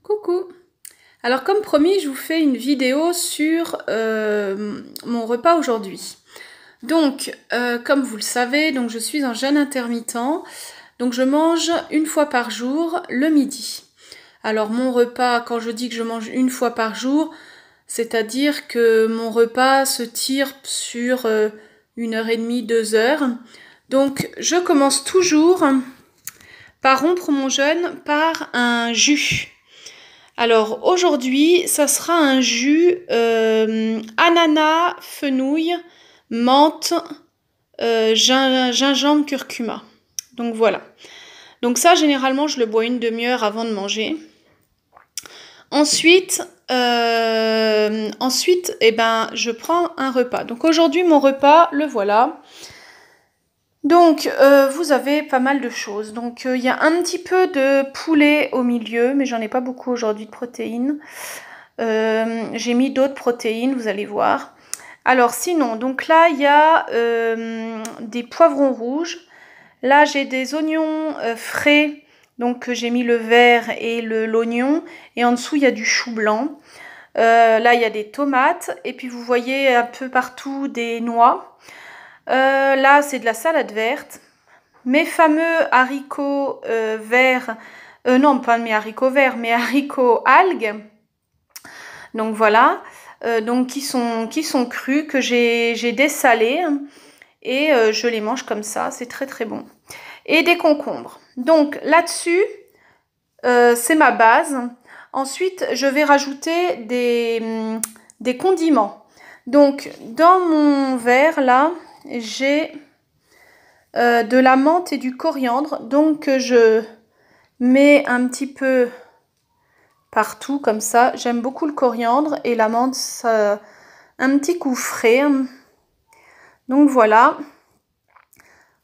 Coucou! Alors comme promis, je vous fais une vidéo sur mon repas aujourd'hui. Donc, comme vous le savez, donc je suis un jeûne intermittent, donc je mange une fois par jour le midi. Alors mon repas, quand je dis que je mange une fois par jour, c'est-à-dire que mon repas se tire sur 1h30, 2 heures. Donc je commence toujours par rompre mon jeûne par un jus. Alors aujourd'hui, ça sera un jus ananas, fenouil, menthe, gingembre, curcuma. Donc voilà. Donc ça, généralement, je le bois une demi-heure avant de manger. Ensuite, je prends un repas. Donc aujourd'hui, mon repas, le voilà. Donc, vous avez pas mal de choses. Donc, il y a un petit peu de poulet au milieu, mais j'en ai pas beaucoup aujourd'hui de protéines. J'ai mis d'autres protéines, vous allez voir. Alors, sinon, donc là, il y a des poivrons rouges. Là, j'ai des oignons frais. Donc, j'ai mis le vert et l'oignon. Et en dessous, il y a du chou blanc. Là, il y a des tomates. Et puis, vous voyez un peu partout des noix. Là, c'est de la salade verte. Mes fameux haricots verts, non pas mes haricots verts, mes haricots algues. Donc voilà, donc qui sont crus, que j'ai dessalés et je les mange comme ça, c'est très très bon. Et des concombres. Donc là-dessus, c'est ma base. Ensuite, je vais rajouter des condiments. Donc dans mon verre là, j'ai de la menthe et du coriandre, donc je mets un petit peu partout comme ça. J'aime beaucoup le coriandre et la menthe, ça a un petit coup frais. Donc voilà,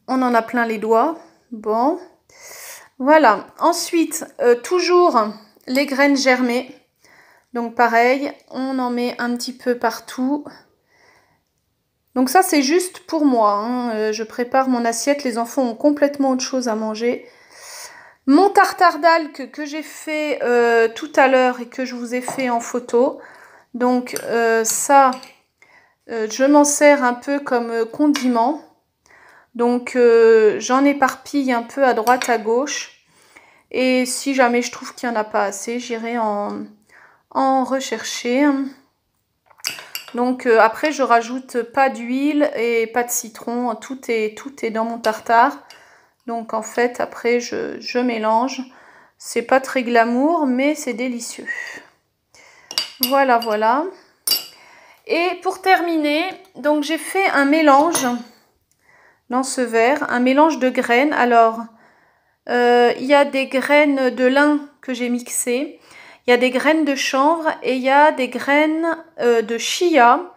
on en a plein les doigts. Bon, voilà. Ensuite, toujours les graines germées. Donc pareil, on en met un petit peu partout. Donc ça, c'est juste pour moi, hein. Je prépare mon assiette, les enfants ont complètement autre chose à manger. Mon tartare d'algues que j'ai fait tout à l'heure et que je vous ai fait en photo. Donc ça, je m'en sers un peu comme condiment. Donc j'en éparpille un peu à droite, à gauche. Et si jamais je trouve qu'il n'y en a pas assez, j'irai en rechercher. Donc après, je rajoute pas d'huile et pas de citron. Tout est dans mon tartare. Donc en fait, après, je mélange. C'est pas très glamour, mais c'est délicieux. Voilà, voilà. Et pour terminer, donc j'ai fait un mélange dans ce verre, un mélange de graines. Alors, il y a des graines de lin que j'ai mixées. Il y a des graines de chanvre et il y a des graines de chia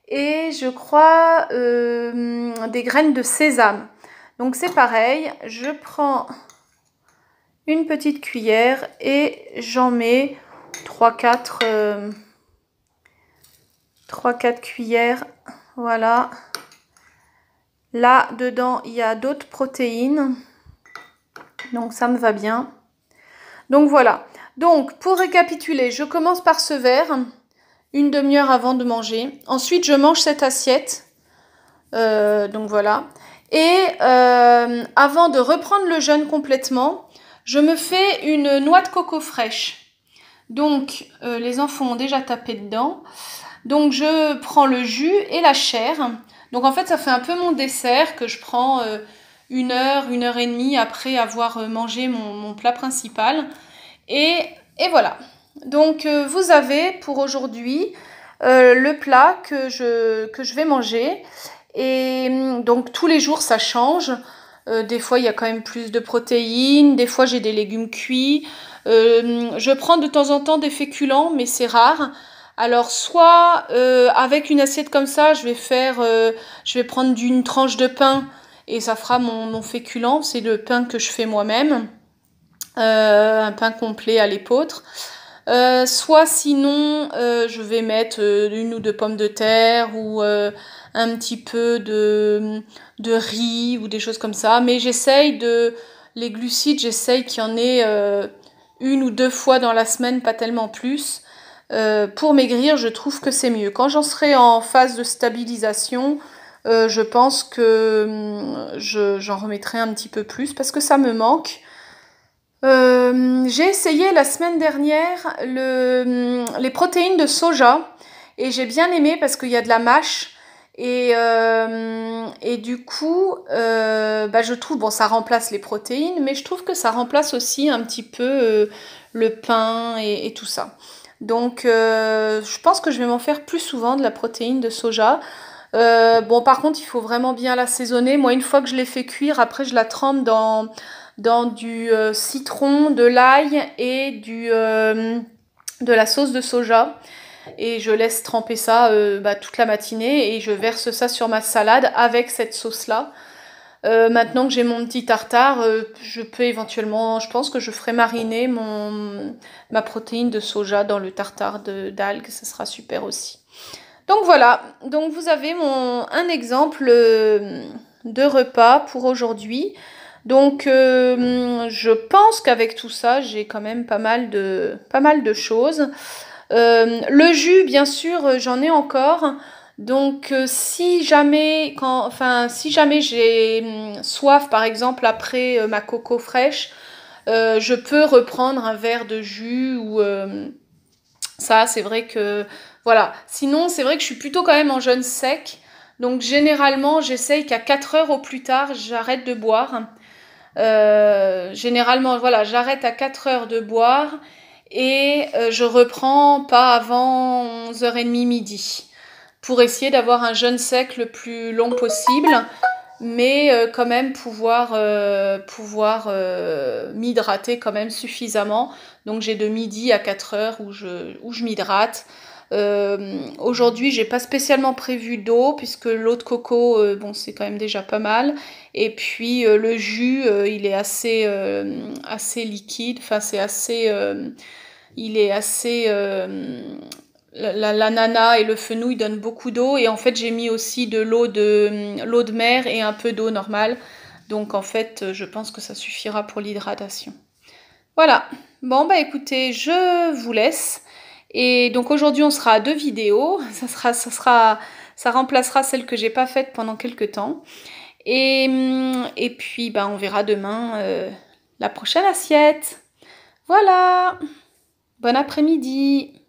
et je crois des graines de sésame. Donc c'est pareil, je prends une petite cuillère et j'en mets 3-4 cuillères. Voilà. Là, dedans, il y a d'autres protéines. Donc ça me va bien. Donc voilà. Donc pour récapituler, je commence par ce verre, une demi-heure avant de manger. Ensuite, je mange cette assiette. Donc voilà. Et avant de reprendre le jeûne complètement, je me fais une noix de coco fraîche. Donc les enfants ont déjà tapé dedans. Donc je prends le jus et la chair. Donc en fait, ça fait un peu mon dessert que je prends 1 heure, 1h30 après avoir mangé mon plat principal. Et voilà. Donc vous avez pour aujourd'hui le plat que je vais manger. Et donc tous les jours ça change. Des fois il y a quand même plus de protéines, des fois j'ai des légumes cuits. Je prends de temps en temps des féculents, mais c'est rare. Alors soit avec une assiette comme ça, je vais prendre une tranche de pain et ça fera mon féculent. C'est le pain que je fais moi-même. Un pain complet à l'épeautre. Soit sinon je vais mettre 1 ou 2 pommes de terre ou un petit peu de riz ou des choses comme ça. Mais j'essaye les glucides, j'essaye qu'il y en ait 1 ou 2 fois dans la semaine, pas tellement plus. Pour maigrir, je trouve que c'est mieux. Quand j'en serai en phase de stabilisation, je pense que j'en remettrai un petit peu plus parce que ça me manque. J'ai essayé la semaine dernière les protéines de soja et j'ai bien aimé parce qu'il y a de la mâche et du coup je trouve, bon, ça remplace les protéines, mais je trouve que ça remplace aussi un petit peu le pain et tout ça. Donc je pense que je vais m'en faire plus souvent de la protéine de soja. Bon, par contre, il faut vraiment bien l'assaisonner. Moi, une fois que je l'ai fait cuire, après je la trempe dans du citron, de l'ail et de la sauce de soja. Et je laisse tremper ça toute la matinée et je verse ça sur ma salade avec cette sauce-là. Maintenant que j'ai mon petit tartare, je peux éventuellement, je pense que je ferai mariner ma protéine de soja dans le tartare d'algues, ça sera super aussi. Donc voilà, donc vous avez un exemple de repas pour aujourd'hui. Donc je pense qu'avec tout ça, j'ai quand même pas mal de choses. Le jus, bien sûr, j'en ai encore. Donc si jamais j'ai soif, par exemple, après ma coco fraîche, je peux reprendre un verre de jus ou ça, c'est vrai que voilà. Sinon, c'est vrai que je suis plutôt quand même en jeûne sec. Donc généralement, j'essaye qu'à 4 heures au plus tard, j'arrête de boire. Généralement, voilà, j'arrête à 4 heures de boire et je reprends pas avant 11h30 midi pour essayer d'avoir un jeûne sec le plus long possible, mais quand même pouvoir m'hydrater quand même suffisamment. Donc j'ai de midi à 4 heures où je m'hydrate. Aujourd'hui, j'ai pas spécialement prévu d'eau puisque l'eau de coco, bon, c'est quand même déjà pas mal. Et puis le jus, il est assez liquide. Enfin, il est assez l'ananas et le fenouil donnent beaucoup d'eau et en fait j'ai mis aussi de l'eau de mer et un peu d'eau normale. Donc en fait, je pense que ça suffira pour l'hydratation. Voilà. Bon bah écoutez, je vous laisse. Et donc aujourd'hui on sera à 2 vidéos. Ça remplacera celle que j'ai pas faite pendant quelques temps. Et puis bah on verra demain la prochaine assiette. Voilà. Bon après-midi.